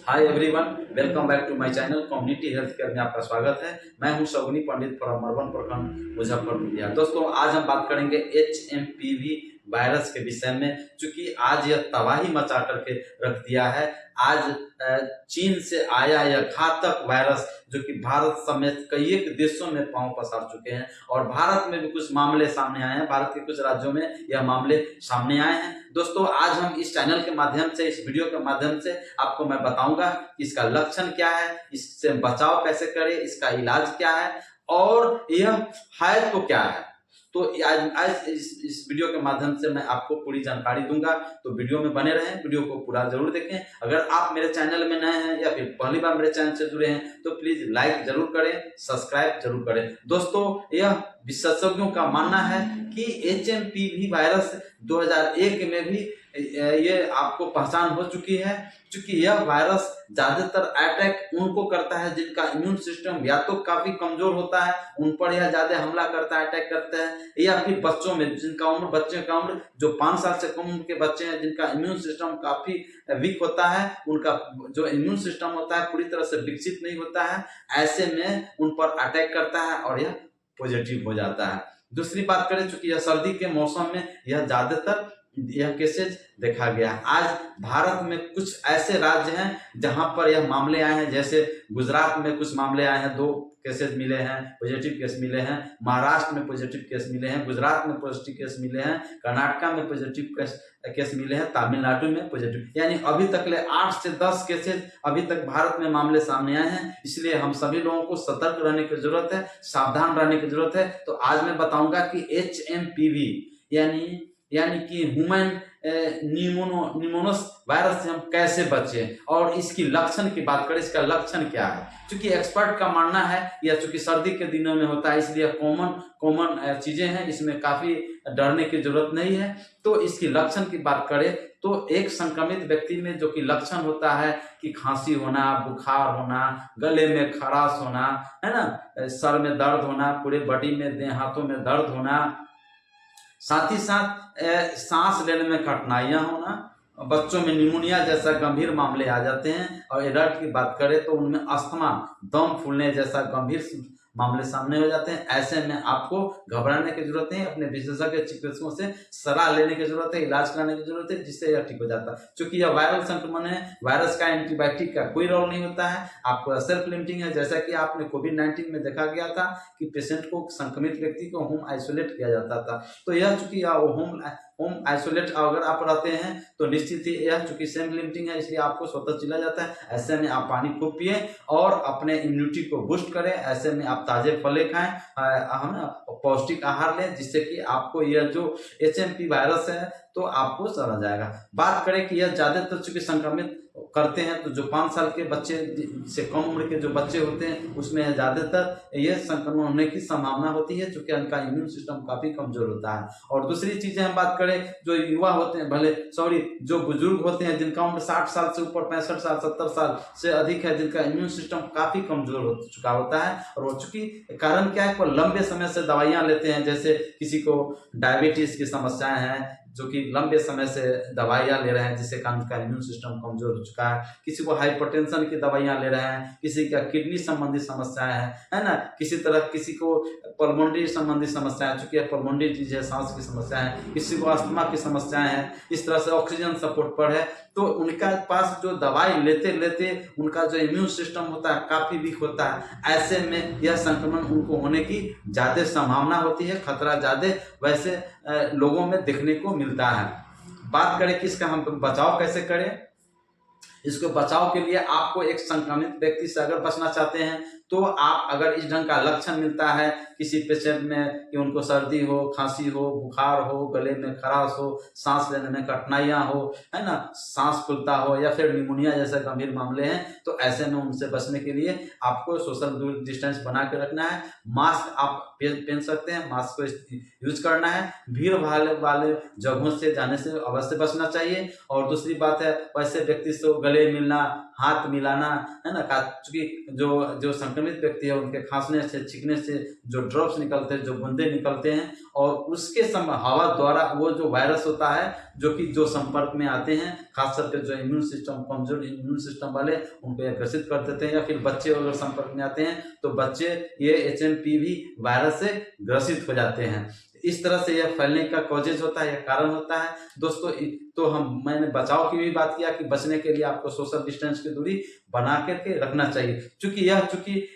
Hi everyone, welcome back to my channel community health care में आपका स्वागत है। मैं हूं शगुनी पंडित फ्रॉम अर्बन प्रखंड मुजफ्फरपुर बिहार। दोस्तों, आज हम बात करेंगे HMPV वायरस के विषय में, क्योंकि आज यह तबाही मचा करके रख दिया है। आज चीन से आया यह घातक वायरस जो कि भारत समेत कई एक देशों में पांव पसार चुके हैं और भारत में भी कुछ मामले सामने आए हैं। भारत के कुछ राज्यों में यह मामले सामने आए हैं। दोस्तों, आज हम इस चैनल के माध्यम से, इस वीडियो के माध्यम से आपको मैं बताऊंगा कि इसका लक्षण क्या है, इससे बचाव कैसे करें, इसका इलाज क्या है और यह है तो क्या है। तो आज इस वीडियो के माध्यम से मैं आपको पूरी जानकारी दूंगा, तो वीडियो में बने रहें, वीडियो को पूरा जरूर देखें। अगर आप मेरे चैनल में नए हैं या फिर पहली बार मेरे चैनल से जुड़े हैं तो प्लीज लाइक जरूर करें, सब्सक्राइब जरूर करें। दोस्तों, यह विशेषज्ञों का मानना है कि HMPV वायरस 2001 में भी ये आपको पहचान हो चुकी है, क्योंकि यह वायरस ज्यादातर अटैक उनको करता है जिनका इम्यून सिस्टम या तो काफी कमजोर होता है, उन पर यह ज्यादा हमला करता है, अटैक करता है, या फिर बच्चों में जिनका उम्र, बच्चे का उम्र जो 5 साल से कम उम्र के बच्चे हैं जिनका इम्यून सिस्टम काफी वीक होता है, उनका जो इम्यून सिस्टम होता है पूरी तरह से विकसित नहीं होता है, ऐसे में उन पर अटैक करता है और यह पॉजिटिव हो जाता है। दूसरी बात करें, चूंकि यह सर्दी के मौसम में यह ज्यादातर यह केसेज देखा गया। आज भारत में कुछ ऐसे राज्य हैं जहां पर यह मामले आए हैं, जैसे गुजरात में कुछ मामले आए हैं, 2 केसेज मिले हैं, पॉजिटिव केस मिले हैं। महाराष्ट्र में पॉजिटिव केस मिले हैं, गुजरात में पॉजिटिव केस मिले हैं, कर्नाटका में पॉजिटिव केस मिले हैं, तमिलनाडु में पॉजिटिव, यानी अभी तक ले 8 से 10 केसेज अभी तक भारत में मामले सामने आए हैं। इसलिए हम सभी लोगों को सतर्क रहने की जरूरत है, सावधान रहने की जरूरत है। तो आज मैं बताऊंगा कि HMPV यानी कि ह्यूमन निमोनियास वायरस से हम कैसे बचें और इसकी लक्षण की बात करें, इसका लक्षण क्या है। क्योंकि एक्सपर्ट का मानना है यह चूंकि सर्दी के दिनों में होता है, इसलिए कॉमन चीजें हैं, इसमें काफी डरने की जरूरत नहीं है। तो इसकी लक्षण की बात करें तो एक संक्रमित व्यक्ति में जो कि लक्षण होता है कि खांसी होना, बुखार होना, गले में खराश होना, है ना, सर में दर्द होना, पूरे बॉडी में, देह हाथों में दर्द होना, साथ ही साथ सांस लेने में कठिनाइयां होना, बच्चों में निमोनिया जैसा गंभीर मामले आ जाते हैं। और एडल्ट की बात करें तो उनमें अस्थमा, दम फूलने जैसा गंभीर मामले सामने हो जाते हैं। ऐसे में आपको घबराने की जरूरत नहीं, अपने विशेषज्ञ चिकित्सकों से सलाह लेने की जरूरत है, इलाज कराने की जरूरत है, जिससे यह ठीक हो जाता है। क्योंकि यह वायरल संक्रमण है, वायरस का एंटीबायोटिक का कोई रोल नहीं होता है, आपको सेल्फ लिमिटिंग है। जैसा कि आपने कोविड-19 में देखा गया था कि पेशेंट को, संक्रमित व्यक्ति को होम आइसोलेट किया जाता था। तो यह चूंकि होम आइसोलेट अगर आप रहते हैं तो निश्चित ही यह चूंकि सेल्फ लिमिटिंग है, इसलिए आपको स्वतः चला जाता है। ऐसे में आप पानी खूब पिए और अपने इम्यूनिटी को बूस्ट करें। ऐसे में आप ताजे फले खाएं, हम पौष्टिक आहार लें, जिससे कि आपको यह जो HMP वायरस है तो आपको चला जाएगा। बात करें कि यह ज्यादातर चूंकि संक्रमित करते हैं तो जो 5 साल के बच्चे से कम उम्र के जो बच्चे होते हैं उसमें ज्यादातर यह संक्रमण होने की संभावना होती है, क्योंकि उनका इम्यून सिस्टम काफी कमजोर होता है। और दूसरी चीजें हम बात करें, जो युवा होते हैं, जो बुजुर्ग होते हैं जिनका उम्र 60 साल से ऊपर, 65 साल, 70 साल से अधिक है, जिनका इम्यून सिस्टम काफी कमजोर हो चुका होता है, और वो चूंकि कारण क्या है, वो लंबे समय से दवाइयां लेते हैं। जैसे किसी को डायबिटीज की समस्याएं हैं, जो कि लंबे समय से दवाइयां ले रहे हैं, जिससे कारण का इम्यून सिस्टम कमजोर हो चुका है। किसी को हाइपरटेंशन की दवाइयां ले रहे हैं, किसी का किडनी संबंधी समस्याएं हैं, है ना, किसी को पल्मोनरी संबंधी समस्याएं, चूंकि पल्मोनरी डिजीज है, सांस की समस्या है, किसी को अस्थमा की समस्याएं हैं, इस तरह से ऑक्सीजन सपोर्ट पर है, तो उनका पास जो दवाई लेते लेते उनका जो इम्यून सिस्टम होता है काफी वीक होता है। ऐसे में यह संक्रमण उनको होने की ज्यादा संभावना होती है, खतरा ज्यादा वैसे लोगों में देखने को मिलता है। बात करें कि इसका हम बचाव कैसे करें। इसको बचाव के लिए आपको एक संक्रमित व्यक्ति से अगर बचना चाहते हैं तो आप अगर इस ढंग का लक्षण मिलता है किसी पेशेंट में कि उनको सर्दी हो, खांसी हो, बुखार हो, गले में खराश हो, सांस लेने में कठिनाइयां हो, है ना, सांस फूलता हो, या फिर निमोनिया जैसे गंभीर मामले हैं, तो ऐसे में उनसे बचने के लिए आपको सोशल डिस्टेंस बना के रखना है। मास्क आप पहन सकते हैं, मास्क को यूज करना है। भीड़ वाले जगहों से जाने से अवश्य बचना चाहिए। और दूसरी बात है, वैसे व्यक्ति से गले मिलना, हाथ मिलाना, है ना। क्योंकि जो जो संक्रमित व्यक्ति है उनके खांसने से, छींकने से जो ड्रॉप्स निकलते हैं, जो बूंदे निकलते हैं, और उसके समय हवा द्वारा वो जो वायरस होता है जो कि जो संपर्क में आते हैं, खास करके जो इम्यून सिस्टम कमजोर इम्यून सिस्टम वाले, उनको ग्रसित कर देते हैं। या फिर बच्चे अगर संपर्क में आते हैं तो बच्चे ये HMPV वायरस से ग्रसित हो जाते हैं। इस तरह से यह फैलने का कॉजेज होता है, यह कारण होता है दोस्तों। तो मैंने बचाव की भी बात किया कि बचने के लिए आपको सोशल डिस्टेंस की दूरी बना करके रखना चाहिए। चूंकि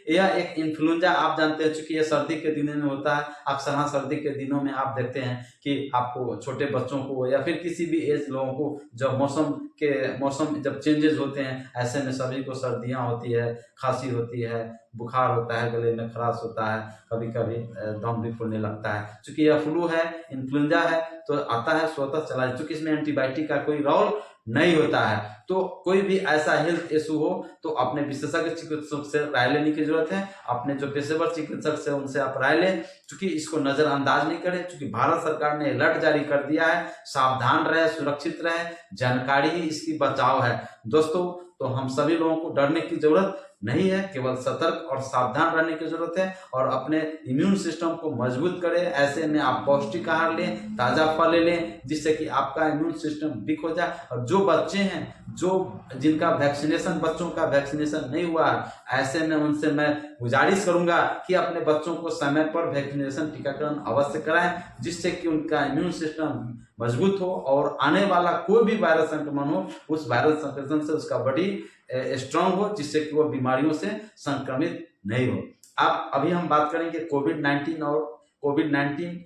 यह एक इन्फ्लुएंजा, आप जानते हैं, चूंकि यह सर्दी के दिनों में होता है। अक्सर हाँ, सर्दी के दिनों में आप देखते हैं कि आपको छोटे बच्चों को या फिर किसी भी एज लोगों को जब मौसम जब चेंजेस होते हैं, ऐसे में सभी को सर्दियाँ होती है, खांसी होती है, बुखार होता है, गले में खराश होता है, कभी कभी दम भी फूलने लगता है। चूंकि यह फ्लू है, इन्फ्लुएंजा है, तो आता है स्वतः चला जाए। चूंकि इसमें एंटीबायोटिक का कोई रोल नहीं होता है। तो कोई भी ऐसा हेल्थ इशू हो तो अपने विशेषज्ञ चिकित्सक से राय लेने की जरूरत है। अपने जो पेशेवर चिकित्सक से उनसे आप राय लें, क्योंकि इसको नजरअंदाज नहीं करें। क्योंकि भारत सरकार ने अलर्ट जारी कर दिया है, सावधान रहे, सुरक्षित रहे, जानकारी ही इसकी बचाव है दोस्तों। तो हम सभी लोगों को डरने की जरूरत नहीं है, केवल सतर्क और सावधान रहने की जरूरत है, और अपने इम्यून सिस्टम को मजबूत करें। ऐसे में आप पौष्टिक आहार लें, ताजा फल लें, जिससे कि आपका इम्यून सिस्टम वीक हो जाए। और जो बच्चे हैं जिनका बच्चों का वैक्सीनेशन नहीं हुआ है, ऐसे में उनसे मैं गुजारिश करूंगा कि अपने बच्चों को समय पर वैक्सीनेशन टीकाकरण अवश्य कराएं, जिससे कि उनका इम्यून सिस्टम मजबूत हो और आने वाला कोई भी वायरस संक्रमण हो, उस वायरस संक्रमण से उसका बॉडी स्ट्रांग हो, जिससे कि वो बीमारियों से संक्रमित नहीं हो। अब अभी हम बात करेंगे कोविड-19 और कोविड-19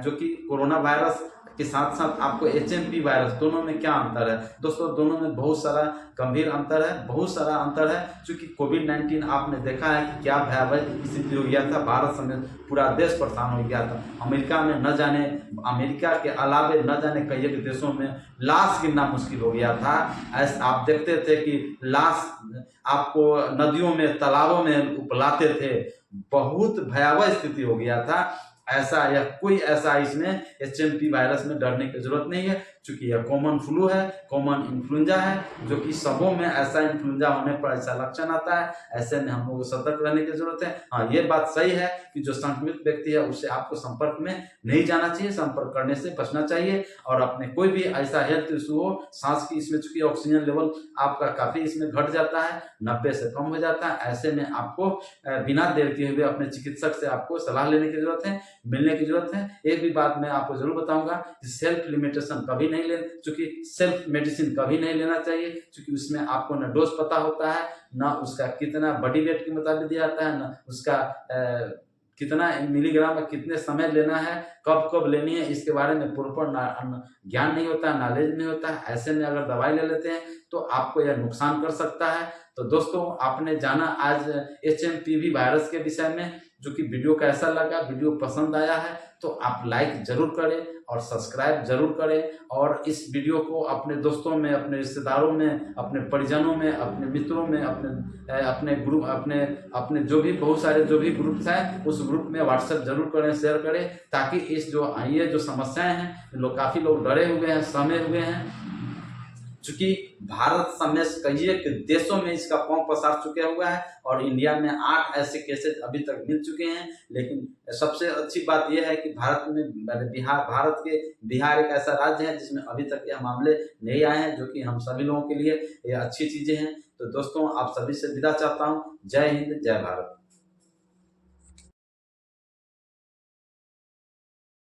जो कि कोरोना वायरस के साथ साथ आपको HMP वायरस, दोनों में क्या अंतर है दोस्तों? दोनों में बहुत सारा गंभीर अंतर है, बहुत सारा अंतर है। क्योंकि कोविड-19 आपने देखा है कि क्या भयावह स्थिति हो गया था, भारत समेत पूरा देश परेशान हो गया था। अमेरिका में न जाने, अमेरिका के अलावे न जाने कई एक देशों में लाश गिनना मुश्किल हो गया था। ऐसा आप देखते थे कि लाश आपको नदियों में, तालाबों में उपलाते थे। बहुत भयावह स्थिति हो गया था। कोई ऐसा इसमें HMP वायरस में डरने की जरूरत नहीं है, क्योंकि यह कॉमन फ्लू है, कॉमन इन्फ्लुएंजा है, जो कि सबों में ऐसा इन्फ्लुएंजा होने पर ऐसा लक्षण आता है। ऐसे में हम लोगों को सतर्क रहने की जरूरत है। हाँ, ये बात सही है कि जो संक्रमित व्यक्ति है उससे आपको संपर्क में नहीं जाना चाहिए, संपर्क करने से बचना चाहिए। और अपने कोई भी ऐसा हेल्थ इशू हो, सांस की, इसमें चूंकि ऑक्सीजन लेवल आपका काफी इसमें घट जाता है, 90 से कम हो जाता है, ऐसे में आपको बिना देर किए हुए अपने चिकित्सक से आपको सलाह लेने की जरूरत है, मिलने की जरूरत है। एक भी बात मैं आपको जरूर बताऊंगा कि सेल्फ लिमिटेशन कभी नहीं लेना, क्योंकि सेल्फ मेडिसिन कभी नहीं लेना चाहिए, क्योंकि उसमें आपको न डोज पता होता है, ना उसका कितना बॉडी वेट के मुताबिक दिया जाता है, ना उसका कितना मिलीग्राम में कितने समय लेना है, कब कब लेनी है, इसके बारे में प्रॉपर ज्ञान नहीं होता है, नॉलेज नहीं होता है। ऐसे में अगर दवाई ले लेते हैं तो आपको यह नुकसान कर सकता है। तो दोस्तों, आपने जाना आज HMPV वायरस के विषय में, जो कि वीडियो कैसा लगा, वीडियो पसंद आया है तो आप लाइक जरूर करें और सब्सक्राइब जरूर करें। और इस वीडियो को अपने दोस्तों में, अपने रिश्तेदारों में, अपने परिजनों में, अपने मित्रों में, अपने ग्रुप, अपने जो भी बहुत सारे जो भी ग्रुप्स हैं, उस ग्रुप में व्हाट्सएप जरूर करें, शेयर करें, ताकि ये जो समस्याएं हैं, काफी लोग डरे हुए हैं, सहमे हुए हैं। चूंकि भारत समेत कई एक देशों में इसका पांव पसार चुके हुआ है, और इंडिया में 8 ऐसे केसेस अभी तक मिल चुके हैं। लेकिन सबसे अच्छी बात यह है कि बिहार एक ऐसा राज्य है जिसमें अभी तक यह मामले नहीं आए हैं, जो कि हम सभी लोगों के लिए ये अच्छी चीजें हैं। तो दोस्तों, आप सभी से विदा चाहता हूँ। जय हिंद, जय भारत।